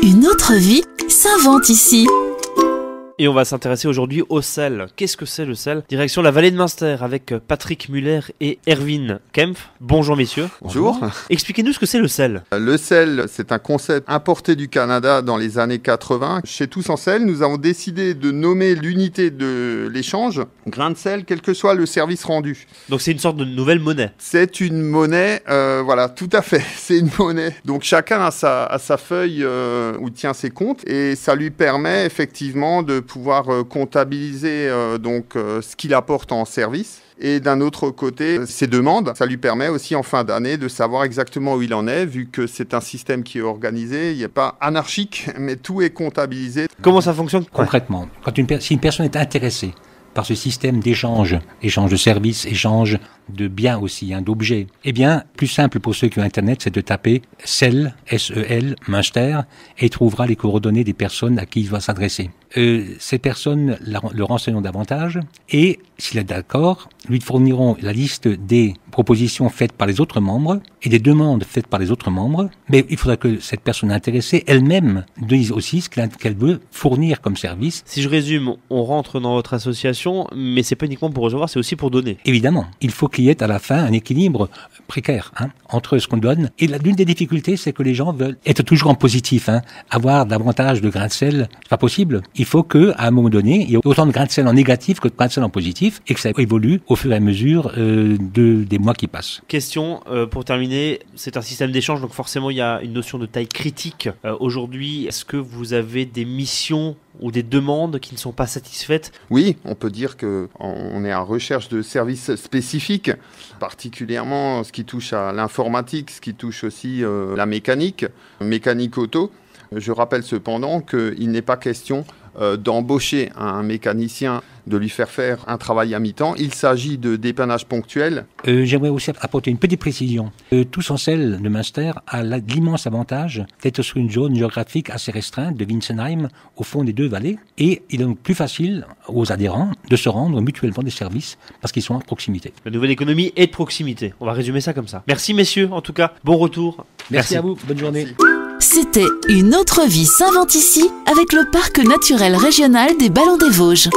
Une autre vie s'invente ici. Et on va s'intéresser aujourd'hui au sel. Qu'est-ce que c'est le sel? Direction la vallée de Münster avec Patrick Muller et Erwin Kempf. Bonjour messieurs. Bonjour. Expliquez-nous ce que c'est le sel. Le sel, c'est un concept importé du Canada dans les années 80. Chez Tous en Sel, nous avons décidé de nommer l'unité de l'échange grain de sel, quel que soit le service rendu. Donc c'est une sorte de nouvelle monnaie. C'est une monnaie, voilà, tout à fait, c'est une monnaie. Donc chacun a sa feuille où il tient ses comptes et ça lui permet effectivement de pouvoir comptabiliser ce qu'il apporte en service. Et d'un autre côté, ses demandes, ça lui permet aussi en fin d'année de savoir exactement où il en est, vu que c'est un système qui est organisé, il n'est pas anarchique, mais tout est comptabilisé. Comment ça fonctionne concrètement? Si une personne est intéressée par ce système d'échange de services, échange de biens aussi, d'objets. Eh bien, plus simple pour ceux qui ont Internet, c'est de taper SEL, S-E-L, Münster, et il trouvera les coordonnées des personnes à qui il va s'adresser. Ces personnes le renseigneront davantage, et s'il est d'accord, lui fourniront la liste des propositions faites par les autres membres et des demandes faites par les autres membres, mais il faudra que cette personne intéressée elle-même dise aussi ce qu'elle veut fournir comme service. Si je résume, on rentre dans votre association, mais c'est pas uniquement pour recevoir, c'est aussi pour donner. Évidemment, il faut qu'il y ait à la fin un équilibre précaire entre ce qu'on donne. Et l'une des difficultés, c'est que les gens veulent être toujours en positif. Avoir davantage de grains de sel, c'est pas possible. Il faut qu'à un moment donné, il y ait autant de grains de sel en négatif que de grains de sel en positif et que ça évolue au fur et à mesure des mois qui passent. Question, pour terminer, c'est un système d'échange, donc forcément il y a une notion de taille critique. Aujourd'hui, est-ce que vous avez des missions ou des demandes qui ne sont pas satisfaites? Oui, on peut dire qu'on est en recherche de services spécifiques, particulièrement ce qui touche à l'informatique, ce qui touche aussi la mécanique auto. Je rappelle cependant qu'il n'est pas question d'embaucher un mécanicien, de lui faire un travail à mi-temps. Il s'agit de dépannage ponctuel. J'aimerais aussi apporter une petite précision. Tous en Sel de Münster a l'immense avantage d'être sur une zone géographique assez restreinte de Winsenheim, au fond des deux vallées. Et il est donc plus facile aux adhérents de se rendre mutuellement des services parce qu'ils sont à proximité. La nouvelle économie est de proximité. On va résumer ça comme ça. Merci messieurs, en tout cas. Bon retour. Merci à vous. Bonne journée. Merci. C'était Une autre vie s'invente ici avec le Parc naturel régional des Ballons des Vosges.